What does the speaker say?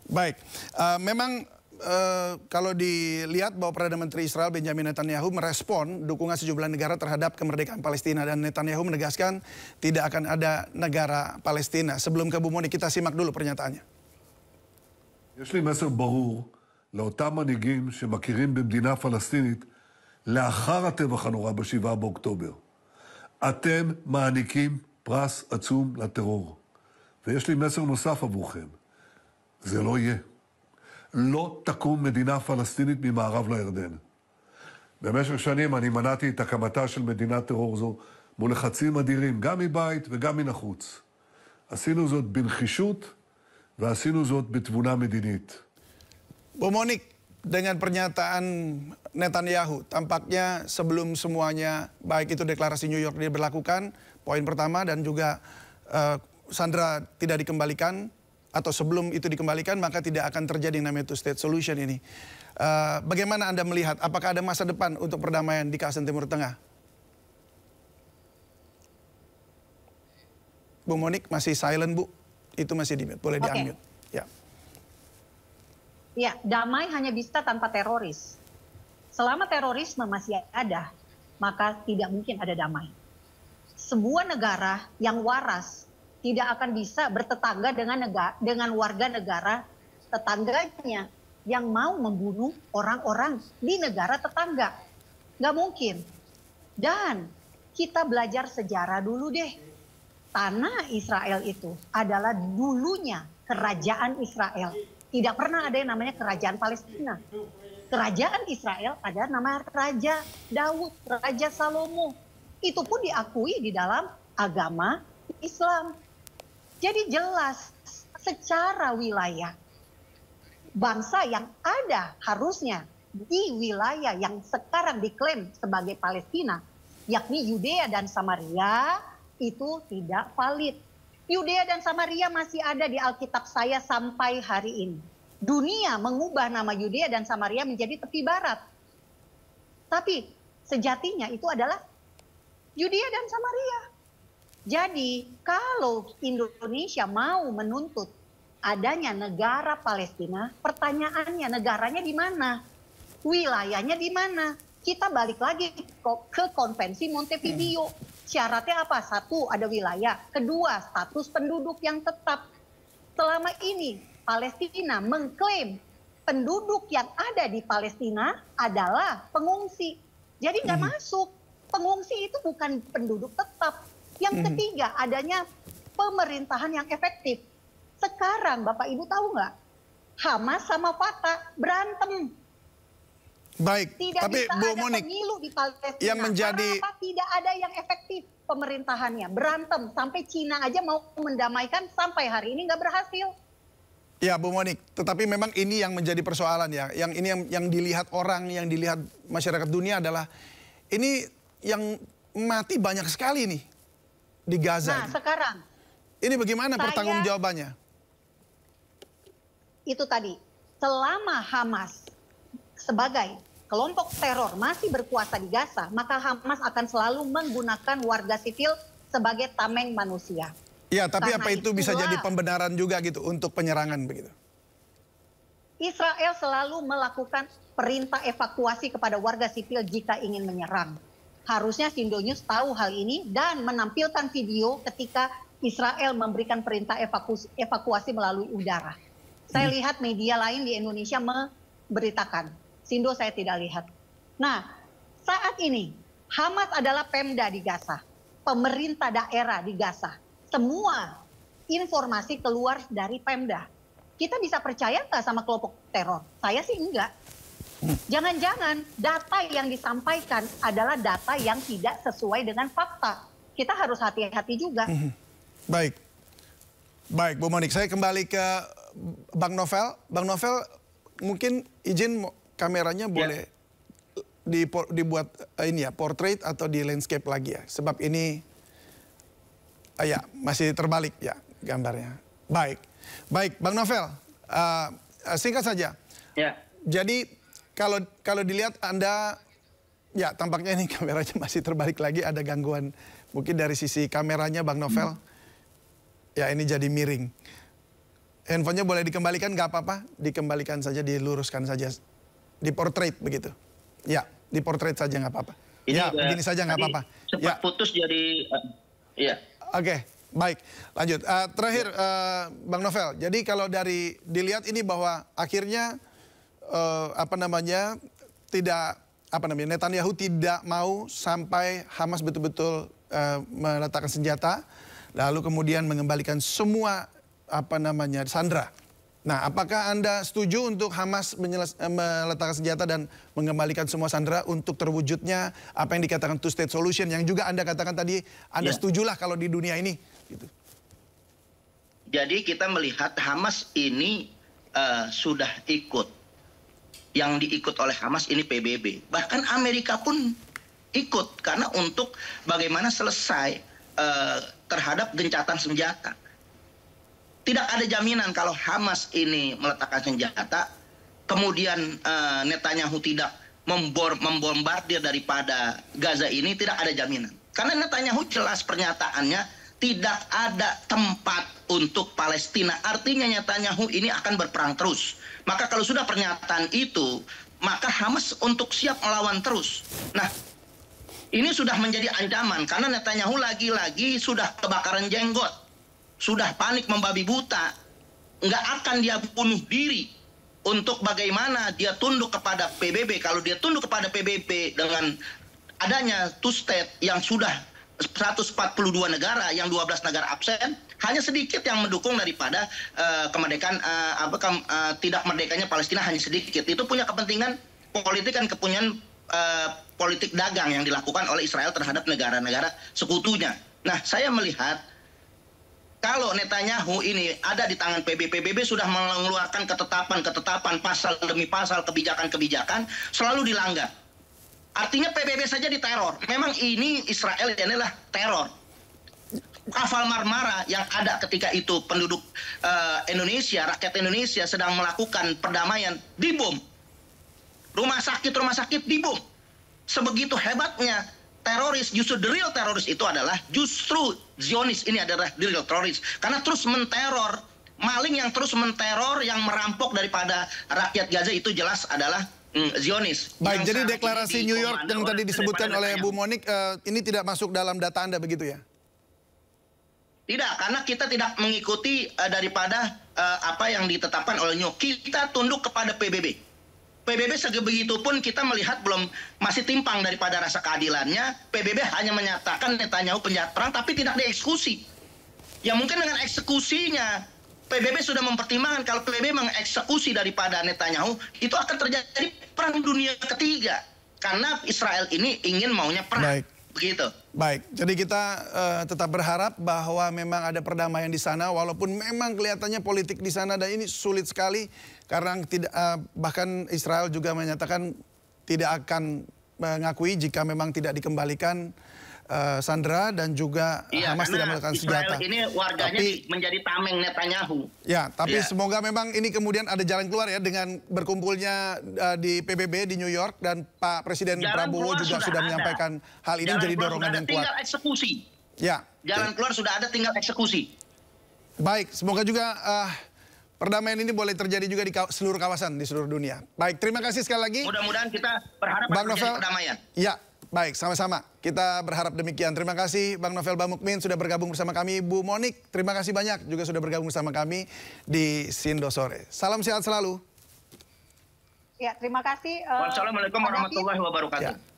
Baik, memang kalau dilihat bahwa Perdana Menteri Israel Benjamin Netanyahu merespon dukungan sejumlah negara terhadap kemerdekaan Palestina, dan Netanyahu menegaskan tidak akan ada negara Palestina. Sebelum ke Bu Moni, kita simak dulu pernyataannya. יש לי מסר ברור לאותם מנהיגים שמכירים במדינה פלסטינית לאחר הטבח הנורא ב7 באוקטובר. אתם מעניקים פרס עצום לטרור. ויש לי מסר נוסף עבורכם. זה לא יהיה. לא תקום מדינה פלסטינית ממערב לירדן. במשך שנים אני מנעתי את הקמתה של מדינת טרור זו מול לחצים אדירים, גם מבית וגם מן החוץ. עשינו זאת בנחישות ועשינו זאת בתבונה מדינית. Bu Monik, dengan pernyataan Netanyahu, tampaknya sebelum semuanya, baik itu deklarasi New York diberlakukan, poin pertama, dan juga Sandra tidak dikembalikan, atau sebelum itu dikembalikan, maka tidak akan terjadi yang namanya two-state solution ini. Bagaimana Anda melihat, apakah ada masa depan untuk perdamaian di kawasan Timur Tengah? Bu Monik masih silent, Bu. Itu masih di-mute, boleh di-unmute. Ya. Ya, damai hanya bisa tanpa teroris. Selama terorisme masih ada, maka tidak mungkin ada damai. Sebuah negara yang waras tidak akan bisa bertetangga dengan warga negara tetangganya yang mau membunuh orang-orang di negara tetangga. Nggak mungkin. Dan kita belajar sejarah dulu deh. Tanah Israel itu adalah dulunya kerajaan Israel. Tidak pernah ada yang namanya kerajaan Palestina. Kerajaan Israel ada nama Raja Daud, Raja Salomo. Itu pun diakui di dalam agama Islam. Jadi jelas secara wilayah bangsa yang ada harusnya di wilayah yang sekarang diklaim sebagai Palestina, yakni Yudea dan Samaria, itu tidak valid. Yudea dan Samaria masih ada di Alkitab saya sampai hari ini. Dunia mengubah nama Yudea dan Samaria menjadi tepi barat. Tapi sejatinya itu adalah Yudea dan Samaria. Jadi kalau Indonesia mau menuntut adanya negara Palestina, pertanyaannya negaranya di mana? Wilayahnya di mana? Kita balik lagi ke konvensi Montevideo. Syaratnya apa? Satu, ada wilayah. Kedua, status penduduk yang tetap. Selama ini Palestina mengklaim penduduk yang ada di Palestina adalah pengungsi. Jadi nggak masuk. Pengungsi itu bukan penduduk tetap. Yang ketiga, adanya pemerintahan yang efektif. Sekarang Bapak Ibu tahu nggak? Hamas sama Fatah berantem. Baik, tidak tapi bisa Bu ada Monik, pemilu di Palestina. yang menjadi... Karena apa? Tidak ada yang efektif pemerintahannya. Berantem, sampai Cina aja mau mendamaikan, sampai hari ini nggak berhasil. Ya Bu Monik, tetapi memang ini yang menjadi persoalan ya. Yang ini yang dilihat orang, yang dilihat masyarakat dunia adalah ini yang mati banyak sekali nih di Gaza. Nah sekarang. Ini bagaimana pertanggungjawabannya? Itu tadi, selama Hamas sebagai kelompok teror masih berkuasa di Gaza, maka Hamas akan selalu menggunakan warga sipil sebagai tameng manusia. Ya, tapi Karena apa itu bisa itulah jadi pembenaran juga gitu untuk penyerangan begitu? Israel selalu melakukan perintah evakuasi kepada warga sipil jika ingin menyerang. Harusnya Sindonews tahu hal ini dan menampilkan video ketika Israel memberikan perintah evakuasi melalui udara. Saya lihat media lain di Indonesia memberitakan. Sindo saya tidak lihat. Nah, saat ini Hamas adalah Pemda di Gaza, pemerintah daerah di Gaza. Semua informasi keluar dari Pemda. Kita bisa percaya nggak sama kelompok teror? Saya sih enggak. Jangan-jangan data yang disampaikan adalah data yang tidak sesuai dengan fakta. Kita harus hati-hati juga. Baik. Baik, Bu Monik. Saya kembali ke Bang Novel. Bang Novel, mungkin izin kameranya boleh dibuat ini ya, portrait atau di landscape lagi ya. Sebab ini ya masih terbalik ya gambarnya. Baik. Baik, Bang Novel. Singkat saja. Ya. Jadi kalau dilihat Anda ya tampaknya ini kameranya masih terbalik lagi, ada gangguan mungkin dari sisi kameranya Bang Novel. Ya ini jadi miring. handphonenya boleh dikembalikan, nggak apa-apa. Dikembalikan saja, diluruskan saja. Diportrait begitu. Ya, diportrait saja nggak apa-apa. Ya, begini saja nggak apa-apa. Sempat putus jadi, ya. Oke, baik. Lanjut. Terakhir, Bang Novel. Jadi kalau dari dilihat ini bahwa akhirnya Netanyahu tidak mau sampai Hamas betul-betul meletakkan senjata, lalu kemudian mengembalikan semua sandera. Nah, apakah Anda setuju untuk Hamas meletakkan senjata dan mengembalikan semua sandera untuk terwujudnya apa yang dikatakan two-state solution yang juga Anda katakan tadi, Anda setujulah kalau di dunia ini? Gitu. Jadi kita melihat Hamas ini sudah ikut. Yang diikut oleh Hamas ini PBB. Bahkan Amerika pun ikut karena untuk bagaimana selesai terhadap gencatan senjata. Tidak ada jaminan kalau Hamas ini meletakkan senjata, kemudian Netanyahu tidak membombardir daripada Gaza ini, tidak ada jaminan. Karena Netanyahu jelas pernyataannya, tidak ada tempat untuk Palestina. Artinya Netanyahu ini akan berperang terus. Maka kalau sudah pernyataan itu, maka Hamas untuk siap melawan terus. Nah, ini sudah menjadi ancaman karena Netanyahu lagi-lagi sudah kebakaran jenggot. Sudah panik membabi buta, nggak akan dia bunuh diri untuk bagaimana dia tunduk kepada PBB. Kalau dia tunduk kepada PBB dengan adanya two-state yang sudah 142 negara, yang 12 negara absen, hanya sedikit yang mendukung daripada kemerdekaan, tidak merdekanya Palestina hanya sedikit. Itu punya kepentingan politik dan kepunyaan politik dagang yang dilakukan oleh Israel terhadap negara-negara sekutunya. Nah, saya melihat kalau Netanyahu ini ada di tangan PBB sudah mengeluarkan ketetapan pasal demi pasal, kebijakan-kebijakan selalu dilanggar. Artinya PBB saja diteror. Memang ini Israel adalah teror. Kapal Marmara yang ada ketika itu penduduk Indonesia, rakyat Indonesia sedang melakukan perdamaian, dibom. Rumah sakit dibom. Sebegitu hebatnya teroris, justru the real teroris itu adalah justru Zionis, ini adalah the real teroris. Karena terus menteror, maling yang terus menteror, yang merampok daripada rakyat Gaza itu jelas adalah Zionis. Baik, jadi deklarasi New York yang tadi disebutkan oleh Bu Monik, ini tidak masuk dalam data Anda begitu ya? Tidak, karena kita tidak mengikuti daripada apa yang ditetapkan oleh New York. Kita tunduk kepada PBB. PBB sebegitu pun kita melihat masih timpang daripada rasa keadilannya. PBB hanya menyatakan Netanyahu penjahat perang tapi tidak dieksekusi. Ya mungkin dengan eksekusinya PBB sudah mempertimbangkan kalau PBB mengeksekusi daripada Netanyahu itu akan terjadi perang dunia ketiga. Karena Israel ini ingin maunya perang. Baik. Begitu. Baik, jadi kita tetap berharap bahwa memang ada perdamaian di sana, walaupun memang kelihatannya politik di sana dan ini sulit sekali karena bahkan Israel juga menyatakan tidak akan mengakui jika memang tidak dikembalikan sandera dan juga Hamas tidak melakukan senjata. Israel ini warganya menjadi tameng Netanyahu. Ya, tapi semoga memang ini kemudian ada jalan keluar ya dengan berkumpulnya di PBB di New York dan Pak Presiden Prabowo juga sudah menyampaikan hal ini menjadi dorongan yang kuat. Tinggal eksekusi. Ya. Jalan keluar sudah ada, tinggal eksekusi. Baik, semoga juga perdamaian ini boleh terjadi juga di seluruh kawasan di seluruh dunia. Baik, terima kasih sekali lagi. Mudah-mudahan kita berharap Bang Novel, perdamaian. Ya. Baik, sama-sama. Kita berharap demikian. Terima kasih Bang Novel Bamukmin sudah bergabung bersama kami. Bu Monik, terima kasih banyak juga sudah bergabung bersama kami di Sindo Sore. Salam sehat selalu. Ya, terima kasih. Wassalamualaikum warahmatullahi wabarakatuh. Ya.